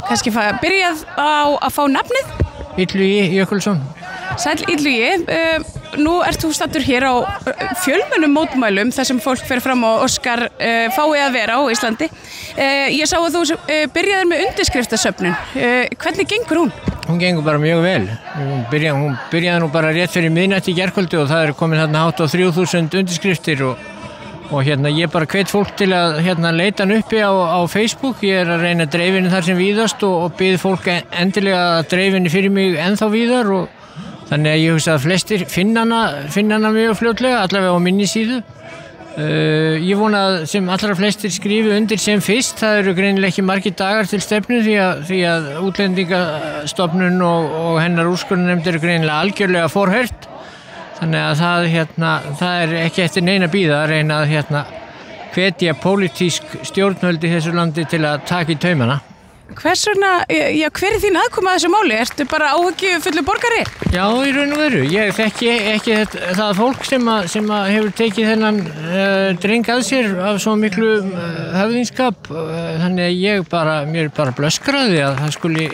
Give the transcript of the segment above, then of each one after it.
kannski byrjað á að fá nafnið? Illugi Jökulsson. Sæll Illugi, nú ert þú staddur hér á fjölmennum mótmælum þar sem fólk fer fram og óskar fái að vera á Íslandi. Ég sá að þú byrjaðir með undirskriftasöfnun. Hvernig gengur hún? Hún gengur bara mjög vel. Hún byrjaði nú bara rétt fyrir miðnætti í gærkvöldi og það komin þarna hátt á 3000 undirskriftir og ég bara hvet fólk til að leita hann uppi á Facebook. Ég að reyna að dreifa henni þar sem víðast og bið fólk endilega að dreifa henni fyrir mig ennþá víðar og þannig að ég hugsa að flestir finna hana mjög fljótlega, allavega á minni síðu. Ég vona að sem allra flestir skrifi undir sem fyrst. Það eru greinilega ekki margir dagar til stefnu því að Útlendingastofnun og hennar úrskurðarnefnd eru greinilega algjörlega forhört. Þannig að það er ekki eftir neina bíða að reyna að hvetja pólitísk stjórnvöld í þessu landi til að taka í taumana. Hvers vegna, hver er þín aðkoma að þessu máli? Ertu bara áhyggjufullur borgari? Já, í raun og veru. Ég þekki ekki það fólk sem hefur tekið þennan dreng að sér af svo miklu höfðingskap. Þannig að mér bara blöskraði að það skuli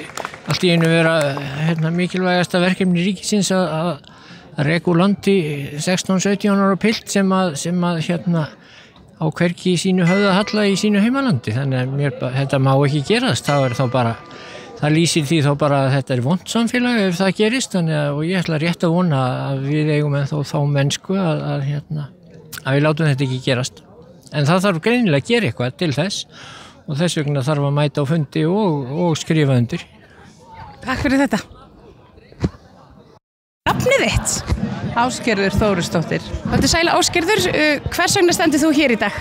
allt í einu vera mikilvægasta verkefni ríkisins að reka úr landi 16-17 ára pilt sem á hvergi í sínu höfða halla í sínu heimalandi. Þannig að þetta má ekki gerast. Það lýsir því þá bara að þetta er vont samfélag ef það gerist. Og ég ætla rétt að vona að við eigum ennþá þá mennsku að við látum þetta ekki gerast. En það þarf greinilega að gera eitthvað til þess og þess vegna þarf að mæta á fundi og skrifa undir. Takk fyrir þetta. Nafnið þitt? Ásgerður Þórisdóttir. Þetta er sæla Ásgerður. Hvers vegna stendur þú hér í dag?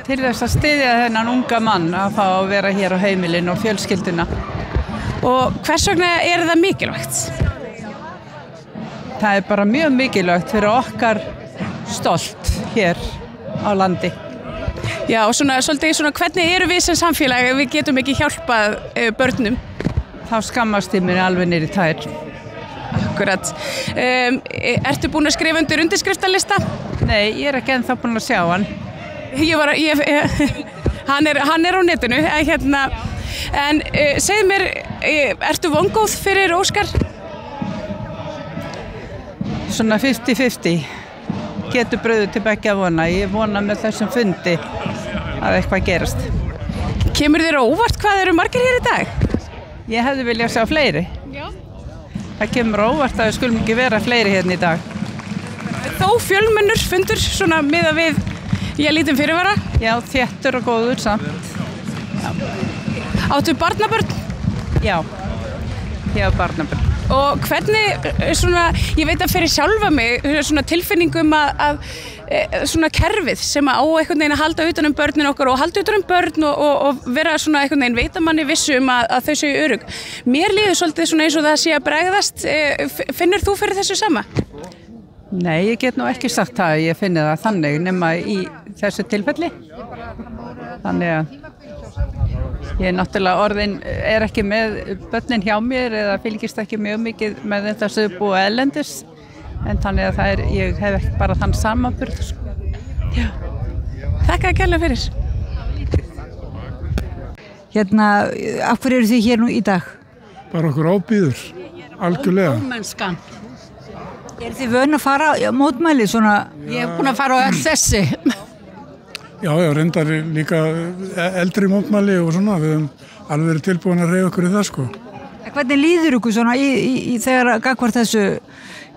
Til þess að styðja þennan unga mann að fá að vera hér á heimilinu og fjölskylduna. Og hvers vegna er það mikilvægt? Það er bara mjög mikilvægt fyrir okkar stolt hér á landi. Já, og svolítið hvernig eru við sem samfélag ef við getum ekki hjálpað börnum? Þá skammast ég mér alveg niður í tær. Akkurat. Ertu búin að skrifa undir undirskriftalista? Nei, ég er ekki ennþá búin að sjá hann. Hann er á netinu. En segðu mér, ertu vongóð fyrir Óskar? Svona 50-50. Getur brauðið til beggja vona. Ég vona með þessum fundi að eitthvað gerast. Kemur þér á óvart hvað eru margir hér í dag? Ég hefði viljað sjá fleiri. Já. Það kemur óvart að við skulum ekki vera fleiri hérna í dag. Þó fjölmennur fundur svona miðað við lítinn fyrirvara? Já, þéttur og góður samt. Já. Áttu barnabörn? Já, ég á barnabörn. Og hvernig, ég veit að fyrir sjálfa mig, tilfinningum að kerfið sem á einhvern veginn að halda utan börnin okkar og halda utan börn og vera einhvern veginn veita manni vissu að þau séu örugg. Mér líður svolítið eins og það sé að bregðast. Finnur þú fyrir þessu sama? Nei, ég get nú ekki sagt það. Ég finni það þannig nema í þessu tilfelli. Þannig að ég náttúrulega orðin er ekki með börnin hjá mér eða fylgist ekki mjög mikið með þetta sem búa erlendis en þannig að ég hef ekki bara þann samanburð. Já. Þakka kærlega fyrir. Af hverju eru þið hér nú í dag? Bara okkur ábýður, algjörlega. Ómennskan. Er þið vön að fara á mótmæli svona? Ég er búin að fara á þessi. Já, reyndar líka eldri mótmæli og svona, við höfum alveg verið tilbúin að reyfa okkur í það, sko. Hvernig líður ykkur svona þegar gagnvart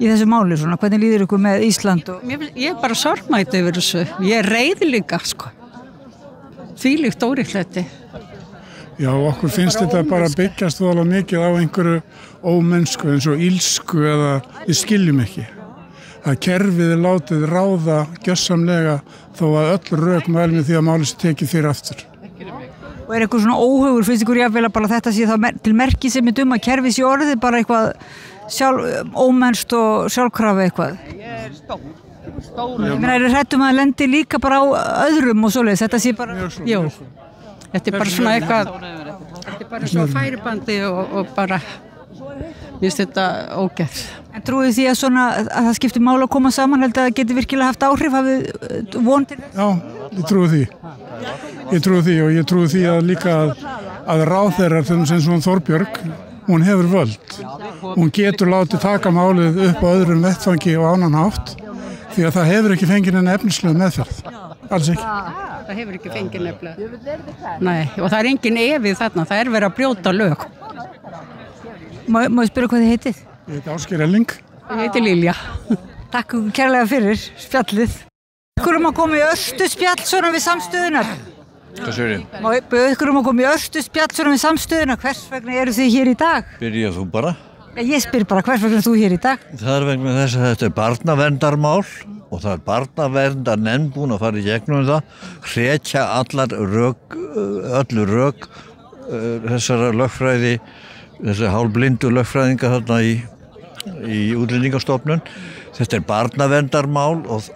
í þessu máli svona, hvernig líður ykkur með Ísland? Ég er bara sorgmætt yfir þessu, ég er reið líka, sko. Þvílíkt óréttlæti. Já, okkur finnst þetta bara byggjast voðalega mikið á einhverju ómennsku eins og ílsku eða við skiljum ekki. Að kerfið er látið ráða gjörsamlega þó að öll rök mæli með því að máli sé tekið fyrir aftur. Og er eitthvað svona óhugur, finnst ykkur jafnvel að bara þetta sé þá til merki sem að kerfið sé orðið bara eitthvað ómennst og sjálfkrafa eitthvað? Ég er stór. Ég meina, hrættum að lendi líka bara á öðrum og svoleiðis, þetta sé bara... Jú, þetta er bara svona eitthvað, þetta er bara svona færibandi og bara... Mér finnst þetta ógeð. En trúið því að það skiptir máli að koma saman, held að það geti virkilega haft áhrif, hafið von til þess? Já, ég trúi því. Ég trúi því og ég trúi því að líka að ráðherrar sem svona Þorbjörg, hún hefur völd. Hún getur látið taka málið upp á öðrum vettfangi og annan hátt því að það hefur ekki fengið en efnislega meðferð. Alls ekki. Það hefur ekki fengið nefnilega. Nei, og það engin efið þarna, það verið að brjóta lög. Má ég spyrja hvað þið heitið? Ég heiti Ásgeir Elling. Ég heiti Lilja. Takk kærlega fyrir spjallið. Ykkur að koma í örstu spjall svona við samstöðunar? Hvað segir ég? Má ég byrja ykkur að koma í örstu spjall svona við samstöðunar? Hvers vegna eru þið hér í dag? Byrjað þú bara? Ég spyr bara, hvers vegna þú hér í dag? Það er vegna þess að þetta er barnaverndarmál og það er barnaverndarnefnd búin að fara í gegnum það, hrekja öll rök þessara lögfræði, þessar hálfblindu lögfræðinga þarna í útlendingastofnun. Þetta er barnaverndarmál og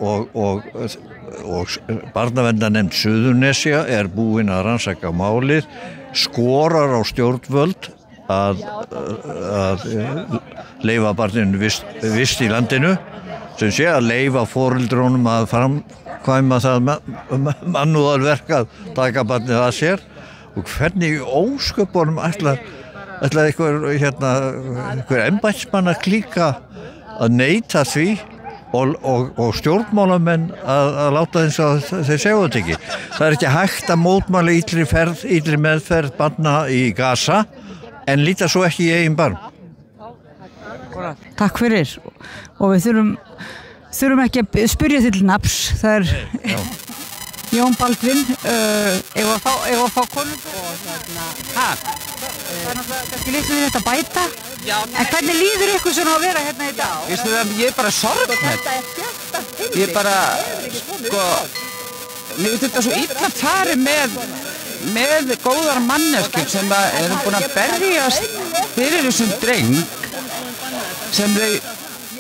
barnaverndarnefnd Suðurnesja er búin að rannsaka málið, skorar á stjórnvöld að leyfa barninu vist í landinu, sem sé að leyfa foreldrunum að framkvæma það mannúðarverk að taka barnið að sér. Og hvernig í ósköpunum ætlar einhver embættismann að klíka að neita því og stjórnmálamenn að láta eins og þeir segja þetta ekki. Það er ekki hægt að mótmæla illri meðferð barna í Gaza en líta svo ekki í eigin barn. Takk fyrir. Og við þurfum ekki að spyrja til nafns. Það er Jón Baldvin, ef að fá konum. Það er náttúrulega kannski litlu við þetta bæta. En hvernig líður ykkur svona að vera hérna í dag? Veistu það, ég er bara sorgmætt. Ég er bara, mér finnst þetta svo illa farið með góðar manneskjur sem eru búin að berjast fyrir þessum dreng sem þau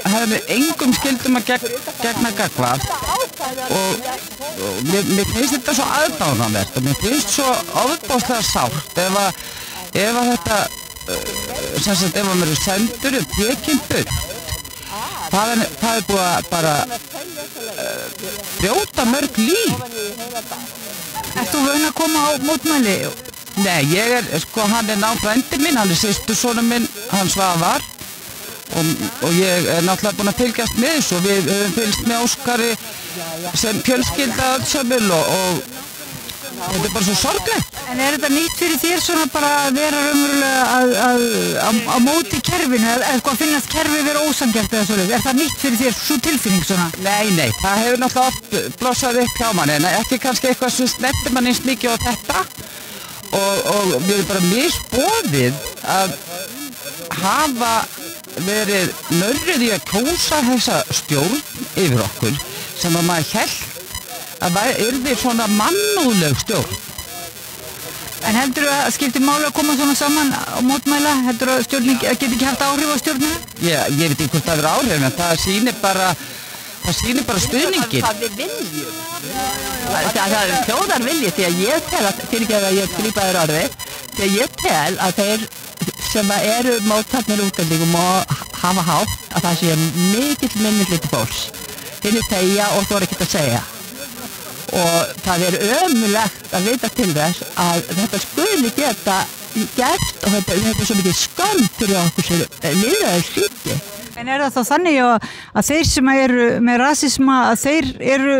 hefðu engum skildum að gegna gagnvart og mér finnst þetta svo aðdánavert og mér finnst svo ofboðslega sárt ef að þetta ef að mér er sendur tekinn burt það er búið að bara brjóta mörg líf. Ert þú vön að koma á mótmæli? Nei, hann er náfrændi minn, hann er systursonur minn, hann Svavar og ég er náttúrulega búin að fylgjast með þessu og við höfum fylgst með Óskari sem fjölskylda öllsömmul og þetta er bara svo sorglegt. En er þetta nýtt fyrir þér svona bara að vera raunverulega á móti kerfinu eða hvað finnast kerfi vera ósanngjarnt eða svoleiðis? Er það nýtt fyrir þér svo tilfinning svona? Nei, það hefur náttúrulega oft blossað upp hjá manni en ekki kannski eitthvað sem snertir mann eins mikið á þetta og mér er bara misboðið að hafa verið nörrið í að kjósa þessa stjórn yfir okkur sem að maður hélt að yrði svona mannúðleg stjórn. En heldur að skipti máli að koma svona saman á mótmæla? Heldur að stjórnin geti ekki haft áhrif á stjórnina? Ég veit ekki hvort það verður áhrif en það sýnir bara stuðningin. Það við viljum. Það er þjóðarvilji því að ég tel að, fyrir ekki að ég grípa þér orðið, því að ég tel að þeir sem eru móttaknir útlendingum og hafa hátt að það sé mikill minnihluti fólks. Þeir þegja og þú er ekkert að segja. Og það er ömurlegt að vita til þess að þetta skuli geta gert og þetta er svo mikið skömm fyrir okkur sem lýðræðisríki. En er það þá þannig að þeir sem eru með rasisma að þeir eru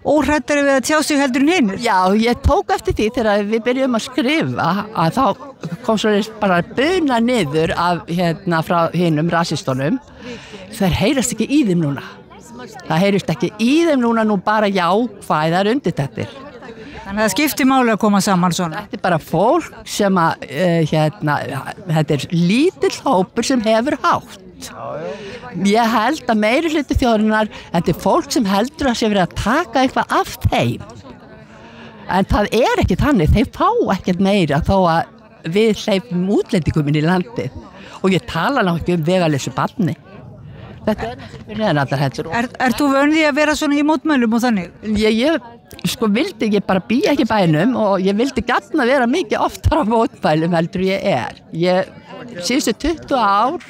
óhræddari við að tjá sig heldur en hinir? Já, ég tók eftir því þegar við byrjum að skrifa að þá kom svo bara buna niður af frá hinum rasistunum. Þær heyrast ekki í þeim núna. Það heyrist ekki í þeim núna bara jákvæðar undirtektir. Þannig að það skiptir máli að koma saman svona? Þetta er bara fólk sem að, þetta er lítill hópur sem hefur hátt. Ég held að meiri hluti þjóðarinnar, þetta er fólk sem heldur að sé verið að taka eitthvað af þeim. En það er ekki þannig, þeir fá ekkert meira þó að við hleypum útlendingum inn í landið. Og ég tala náttúrulega ekki vegalausu barni. Þetta er fyrir allar heldur. Ert þú vön því að vera svona í mótmælum og þannig? Ég bara býja ekki bænum og ég vildi gjarna vera mikið oftar á mótmælum heldur ég er. Síðustu 20 ár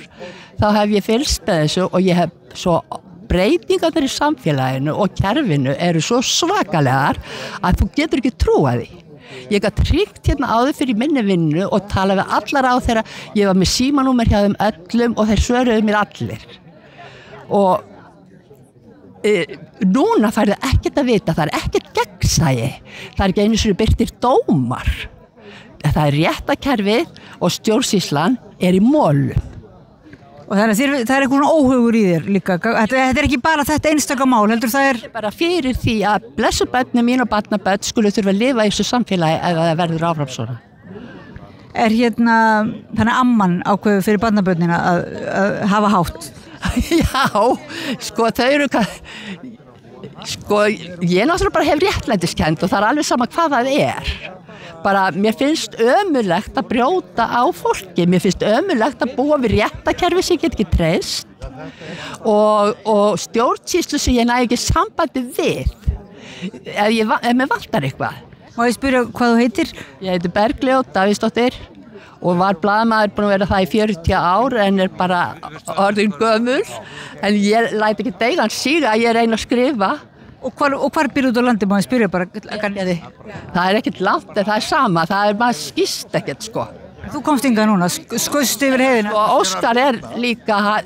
þá hef ég fylgst með þessu og ég hef svo breytingarnir í samfélaginu og kerfinu eru svo svakalegar að þú getur ekki trúað því. Ég gat hringt hérna áður fyrir minni vinnu og talað við allar á þeirra, ég var með símanúmer hjá þeim öllum og þeir svöruðu mér allir. Og núna færðu ekkert að vita, það ekkert gegnsæi, það ekki einu sinni birtir dómar. Það réttakerfið og stjórnsýslan í molum. Og það eitthvað svona óhugur í þér líka. Þetta ekki bara þetta einstaka mál, heldur það bara fyrir því að blessu börnum mín og barnabörn skulu þurfa að lifa í þessu samfélagi ef það verður áfram svona. Þannig amman ákveður fyrir barnabörnina að hafa hátt? Já, sko þau eru ég náttúrulega bara hef réttlætiskennd og það alveg sama hvað það bara mér finnst ömurlegt að brjóta á fólki, mér finnst ömurlegt að búa við réttakerfi sem ég get ekki treyst og stjórnsýslu sem ég næ ekki sambandi við ef mér vantar eitthvað. Má ég spyrja hvað þú heitir? Ég heiti Bergljót Davíðsdóttir og var blaðamaður búin að vera það í 40 ár en bara orðin gömul en ég læt ekki deigan síga að ég reyna að skrifa. Og hvar býrðu út á landi, má ég spyrja bara? Það ekkert langt, en það sama, maður skýst ekkert sko. Þú komst hingað núna, skaust yfir heiðina. Og Óskar líka,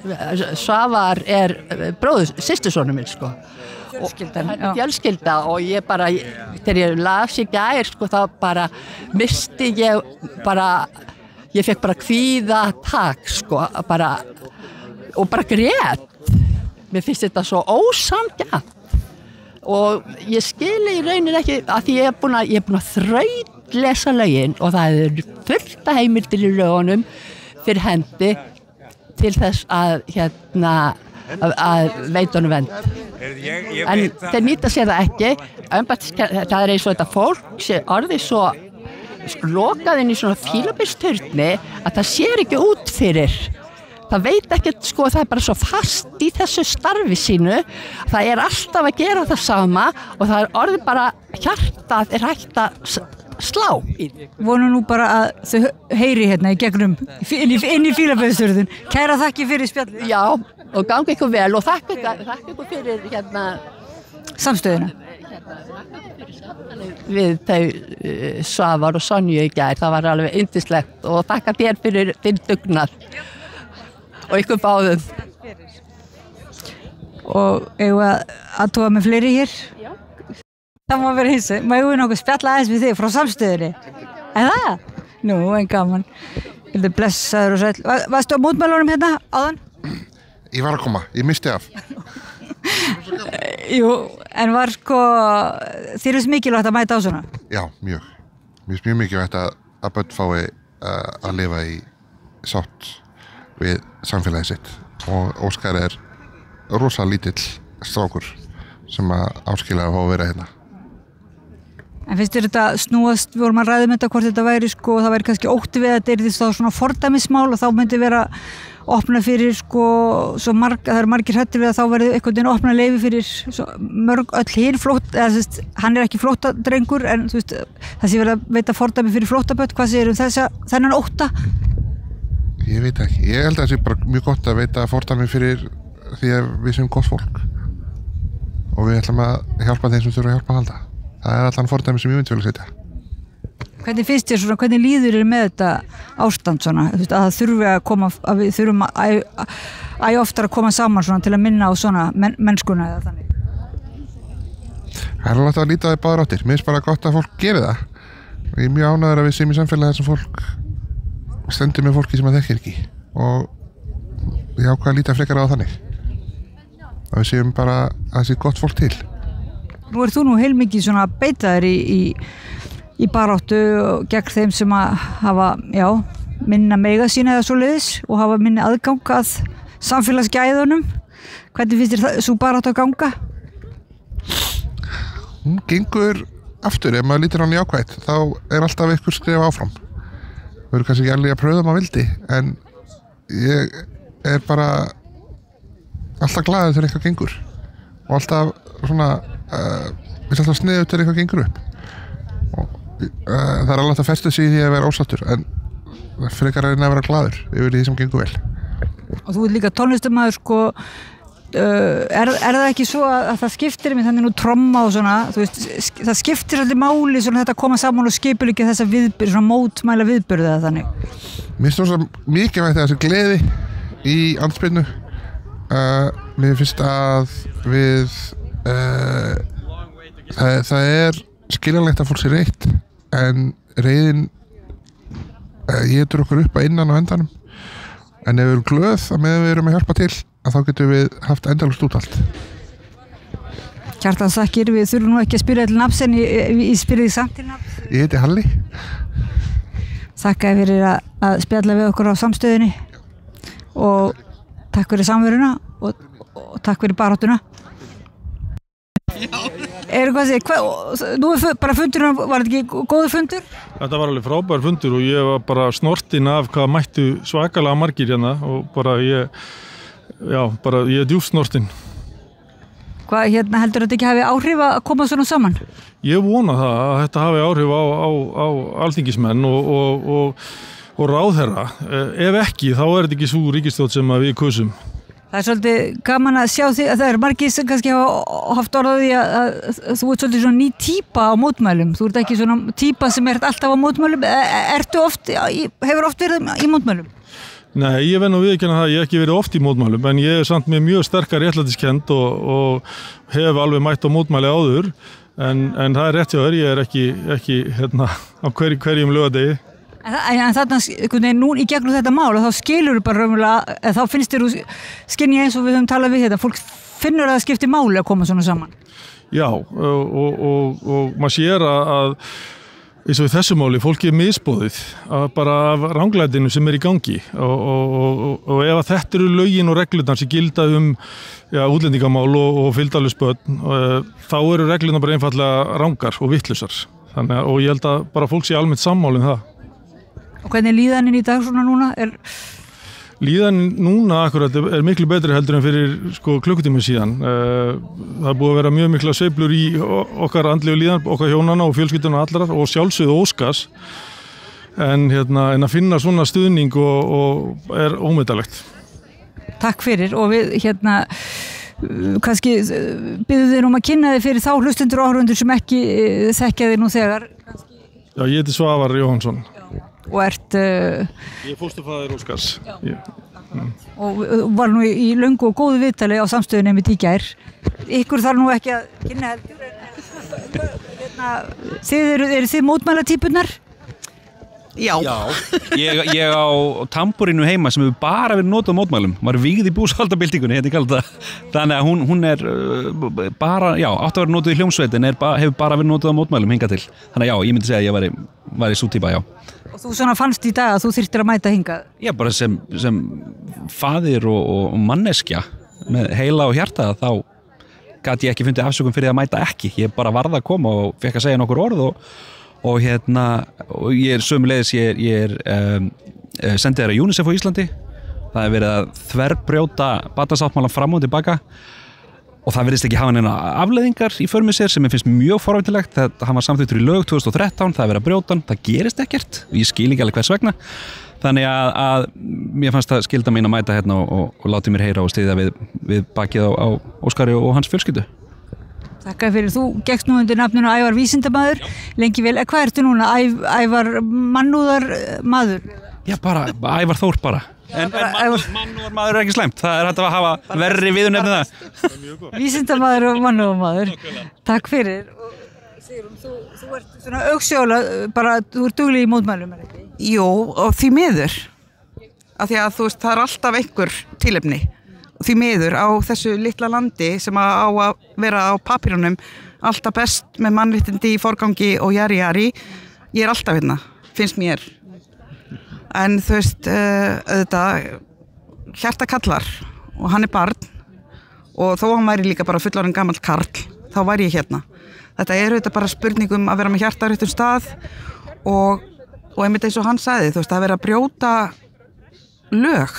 Svavar systursonar minn sko. Fjölskylda og ég bara, þegar ég las í gær sko, þá bara misti ég fekk bara kvíðatak sko, og bara grét. Mér finnst þetta svo ósanngjarnt. Og ég skili í raunin ekki að því ég búin að þrautlesa lögin og það fullt af heimildir í lögunum fyrir hendi til þess að veita honum vernd. En þeir nýta sér það ekki, það eins og þetta fólk sé orðið svo lokað inn í svona fílabeinsturni að það sér ekki út fyrir. Það veit ekkert sko, það bara svo fast í þessu starfi sínu, það alltaf að gera það sama og það orðið bara hjartað hægt að slá. Vonu nú bara að þau heyri hérna í gegnum, inn í fílabeinsturðin. Kæra þakki fyrir spjallið. Já, og gangi ykkur vel og þakka ykkur fyrir samstöðuna. Við þau Svavar og Sonju í gær, það var alveg yndislegt og þakka þér fyrir þinn dugnað. Og ykkur báðum. Og eigum að tóa með fleiri hér? Já. Það má vera eins og, má ég nokkuð spjalla aðeins við þig frá samstöðunni? Það? Nú, en gaman. Vildu blessaður og sæll. Varstu á mótmælunum hérna áðan? Ég var að koma, ég misti af. Jú, en var sko, þér finnst mikilvægt að mæta á svona? Já, mjög. Mér finnst mjög mikilvægt að börn fái að lifa í sátt við samfélagið sitt og Óskar rosa lítill strákur sem áskilja að fá að vera hérna. En finnst þér þetta snúast, við vorum að ræða þetta hvort þetta væri sko, það væri kannski ótti við að þetta yrði þá svona fordæmismál og þá myndi vera opna fyrir sko, það eru margir hrættir við að þá verði einhvern veginn opna leyfi fyrir mörg öll hinn hann ekki flóttadrengur en þú veist, það sé verið að veita fordæmi fyrir flóttabörn, hvað segir þennan ótta? Ég veit ekki, ég held að það sé bara mjög gott að veita fordæmi fyrir því að við séum gott fólk og við ætlum að hjálpa þeim sem þurfa að hjálpa að halda. Það allan fordæmi sem ég myndi vilja setja. Hvernig finnst þér svona, hvernig líður þér með þetta ástand svona, að það þurfi að koma, að við þurfum að oftar að koma saman svona til að minna á svona mennskuna eða þannig? Það alveg að líta það í báðar áttir. Mér finnst bara gott að fólk gefi það. Og ég mjög ánægður að við séum í samfélagi þar sem fólk stendur með fólki sem það þekkir ekki og ég ákvað að líta frekar á þannig. Að við séum bara að það sé gott fólk til. Nú þú nú heilmikið svona beitaður í baráttu gegn þeim sem að hafa, minna mega sína eða svoleiðis og hafa minni aðgang að samfélagsgæðunum. Hvernig finnst þér svo baráttu að ganga? Hún gengur aftur, ef maður lítur hann jákvætt, þá alltaf ykkur skrifa áfram. Við erum kannski ekki alveg að pröfa maður vildi, en ég bara alltaf glaður þegar eitthvað gengur og alltaf svona, við alltaf sniður þegar eitthvað gengur upp. Það alveg alltaf festuð sig í því að vera ósáttur, en frekar að vera glaður yfir því sem gengur vel. Og þú líka tónlistarmaður sko, það ekki svo að það skiptir með þannig nú tromma og svona, þú veist, það skiptir svolítið máli svona þetta að koma saman og skipuleggja þessa viðburð, svona mótmæla viðburði eða þannig? Mér finnst það mikilvægt þessi gleði í andspyrnu. Mér finnst að við það skiljanlegt að fólk sé reitt, en reiðin étur okkur upp að innan á endanum. En ef við erum glöð að meðan við erum að hjálpa til, að þá getum við haft endalaust úthald. Kjartan þakkir, við þurfum nú ekki að spyrja til nafns en ég spyrja því samt til nafns. Ég heiti Halli. Þakka fyrir að spjalla við okkur á samstöðinni og takk fyrir samveruna og takk fyrir baráttuna. Nú bara fundurinn, var þetta ekki góður fundur? Þetta var alveg frábær fundur og ég var bara snortinn af hvað mættu svakalega margir hérna og bara ég er djúpt snortinn. Hvað heldur þetta ekki hafi áhrif að koma svona saman? Ég vona það að þetta hafi áhrif á alþingismenn og ráðherra. Ef ekki, þá er þetta ekki sú ríkisstjórn sem við kusum. Það er svolítið gaman að sjá því að það er margir sem kannski hafa haft orð á því að þú ert svolítið svona ný típa á mótmælum. Þú ert ekki svona típa sem alltaf á mótmælum. Hefur oft verið í mótmælum? Nei, ég verð nú viðurkenna það, ég hef ekki verið oft í mótmælum, en ég er samt með mjög sterkar réttlætiskennd og hef alveg mætt á mótmæli áður, en það er rétt hjá þér, ég er ekki á hverjum laugardegi. En þarna nú í gegnum þetta mál og þá skilur þú bara raunverulega, þá finnst þér skynja eins og við höfum talað við þetta, fólk finnur að það skiptir máli að koma svona saman. Já, og maður sér að eins og í þessu máli, fólki er misboðið bara af ranglætinu sem er í gangi og ef að þetta eru lögin og reglurnar sem gilda útlendingamál og fylgdarlaus börn, þá eru reglurnar bara einfaldlega rangar og vittlausar. Og ég held að bara fólk sé almennt sammála um það. Og hvernig líðanin í dag svona núna? Líðanin núna akkurat er miklu betri heldur en fyrir klukkutíma síðan. Það er búið að vera mjög mikla sveiflur í okkar andlegu líðan, okkar hjónana og fjölskylduna allrar og sjálfsögðu óskas. En að finna svona stuðning og er ómetanlegt. Takk fyrir og við kannski biðum þér að kynna þig fyrir þá hlustendur og áhorfendur sem ekki þekkja þig nú þegar. Já, ég heiti Svavar Jóhannsson. Og Ég er fósturfaðir Óskars. Og var nú í löngu og góðu viðtali á samstöðunni einmitt í gær. Ykkur þarf nú ekki að kynna heldur en eru þið mótmælatýpurnar? Já. Ég á tamburinu heima sem hefur bara verið notað á mótmælum. Var vígð í búsaldabyltingunni, hérna í Galda. Þannig að hún er bara, átt að vera notað í hljómsveitin, hefur bara verið notað á mótmælum hingað til. Þannig að ég myndi segja að ég væri sú típa, já. Og þú svona fannst í dag að þú þyrftir að mæta hingað? Já, bara sem faðir og manneskja með heila og hjarta, þá gat ég ekki fundið afsökun fyrir að mæta ekki. Ég bara varð að koma og fekk að segja nokkur orð og ég er sömuleiðis, ég er sendiherra UNICEF á Íslandi. Það er verið að þverbrjóta barnasáttmálann fram og tilbaka og það virðist ekki hafa neina afleiðingar í för með sér sem ég finnst mjög forvæntilegt. Hann var samþykktur í lög 2013, það er verið að brjóta hann, það gerist ekkert og ég skil ekki alveg hvers vegna. Þannig að mér fannst það skylda mín að mæta hérna og láti mér heyra og styðja við bakið á Óskari og hans fjölskyldu. Takk fyrir, þú gekkst nú undir nafninu Ævar vísindamaður, lengi vel. Hvað ertu núna? Ævar mannúðarmaður? Já, bara Ævar Þór bara. En mannúðarmaður er ekki slæmt, það er hægt að hafa verri viðurnefni það. Vísindamaður og mannúðarmaður. Takk fyrir. Sigrún, þú ert svona augsjóla, bara þú ert dugleg í mótmælum, er ekki? Jú, og því miður. Af því að þú veist, það er alltaf einhver tilefni. Því miður á þessu litla landi sem á að vera á papírunum alltaf best með mannréttindi í forgangi og jari. Ég er alltaf hérna, finnst mér. En þú veist, auðvitað, hjarta kallar og hann er barn og þó hann væri líka bara fullorðinn gamall karl, þá væri ég hérna. Þetta er auðvitað bara spurningum að vera með hjarta á réttum stað og einmitt eins og hann sagði, þú veist, að vera að brjóta lög.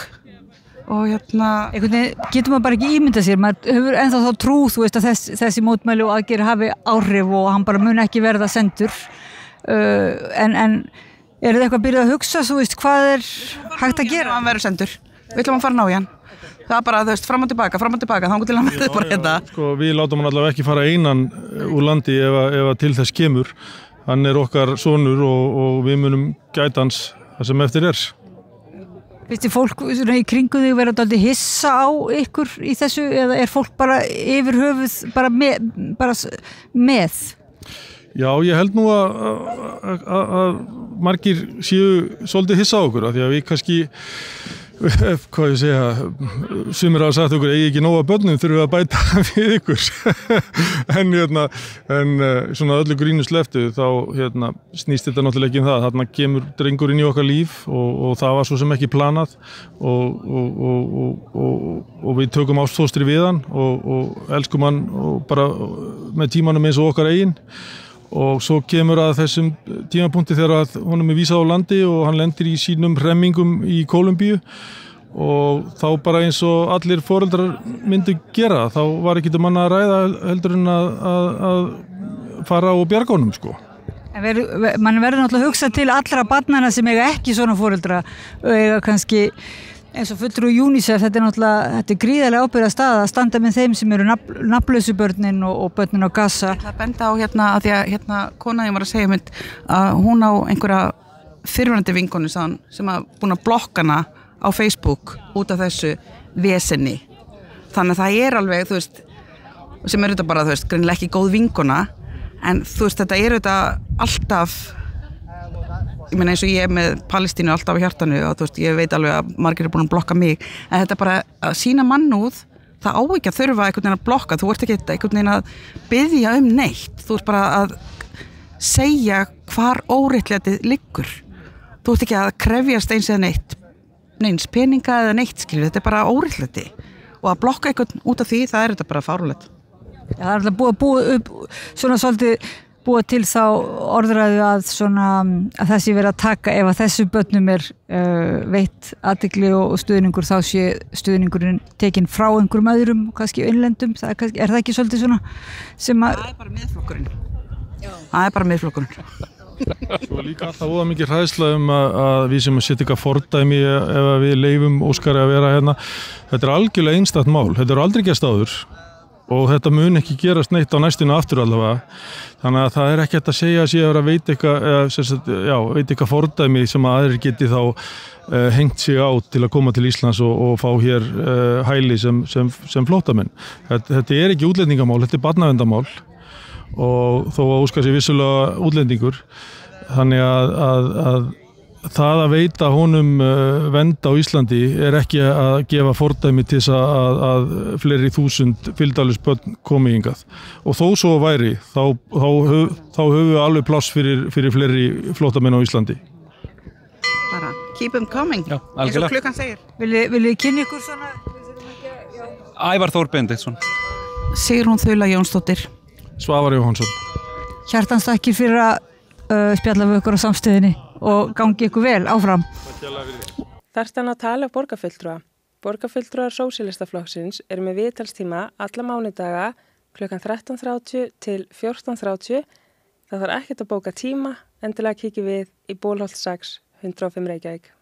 Og einhvern veginn getur maður bara ekki ímynda sér, maður hefur ennþá þá trú, þú veist, að þessi mótmæli og aðgerð hafi áhrif og hann bara mun ekki verða sendur. En er þetta eitthvað byrjað að hugsa, þú veist, hvað er hægt að gera? Hann verður sendur. við ætlum að fara að ná í hann. Það bara, þú veist, fram og tilbaka, þá til hann verður bara hérna. Sko, við látum hann allavega ekki fara einan úr landi ef til þess kemur. Hann okkar sonur og við munum gæta hans það sem eftir Finnst þið fólk í kringu þig vera dálítið hissa á ykkur í þessu eða fólk bara yfir höfuð bara með? Já, ég held nú að margir séu svolítið hissa á okkur, af því að við kannski, hvað ég segja, sumir hafa sagt okkur, eigi ekki nóga börnum, þurfum við að bæta við ykkur. en svona öllu grínu sleftu, þá snýst þetta náttúrulega ekki það. Þarna kemur drengur inn í okkar líf og það var svo sem ekki planað og við tökum ástfóstri við hann og elskum hann og bara með tímanum eins og okkar eigin. Og svo kemur að þessum tímapunkti þegar honum vísað á landi og hann lendir í sínum hremmingum í Kólumbíu og þá bara eins og allir foreldrar myndu gera, þá var ekki mann að ræða heldur en að fara og bjarga honum, sko. Man verður náttúrulega að hugsa til allra barnana sem eiga ekki svona foreldra og eiga kannski eins og fulltrúi UNICEF, þetta er gríðarlega ábyrgð staða að standa með þeim sem eru nafnlausu börnin og börnin á Gaza. Ég ætla að benda á að því að konan ég var að segja mynd að hún á einhverja fyrrverandi vinkonu sem búin að blokka hana á Facebook út af þessu vesenni. Þannig að það alveg, þú veist, sem þetta bara, þú veist, greinilega ekki góð vinkona, en þú veist, þetta þetta alltaf ég meina eins og ég með Palestínu alltaf á hjartanu og þú veist, ég veit alveg að margir búin að blokka mig, en þetta bara að sína mannúð, það á ekki að þurfa einhvern veginn að blokka, þú ert ekki einhvern veginn að biðja neitt, þú ert bara að segja hvar óréttlætið liggur, þú ert ekki að krefjast eins eða neins peninga eða neitt, skilur, þetta bara óréttlæti og að blokka einhvern út af því, það þetta bara fárulegt. Já, það alltaf búið upp svona svolítið búa til þá orðræðu að það sé verið að taka ef að þessu börnum veitt athygli og stuðningur, þá sé stuðningurinn tekinn frá einhverjum öðrum, kannski innlendum, er það ekki svolítið svona sem að... Það bara miðflokkurinn. Það bara miðflokkurinn. Svo líka alltaf óða mikið hræðsla að við sem setja eitthvað fordæmi ef við leifum Óskari að vera hérna. Þetta algjörlega einstakt mál, þetta aldrei gerst áður. Og þetta mun ekki gerast neitt á næstinu aftur allavega, þannig að það ekki hægt að segja að sé að vera að veit eitthvað fordæmi sem að aðrir geti þá hengt sig á til að koma til Íslands og fá hér hæli sem flóttamenn. Þetta ekki útlendingamál, þetta barnaverndarmál og þó að Óskar sé vissulega útlendingur, þannig að það að veita honum vernd á Íslandi ekki að gefa fordæmi til þess að fleiri þúsund fylgdalus börn komi hingað. Og þó svo væri, þá höfum við alveg pláss fyrir fleiri flóttamenn á Íslandi. Bara keep them coming, já, eins og klukkan segir. Viljið kynna ykkur svona? Ævar Þór Benediktsson. Sigrún Þula Jónsdóttir. Svavar Jóhannsson. Hjartans þakkir fyrir að spjalla við ykkur á samstöðinni og gangi ykkur vel áfram. Þarftan að tala borgarfulltrúa. Borgarfulltrúar Sósíalistaflokksins með viðtalstíma alla mánudaga klukkan 13:30 til 14:30. Það þarf ekkert að bóka tíma, endilega kíkið við í Bólholt 6, 105 Reykjavík.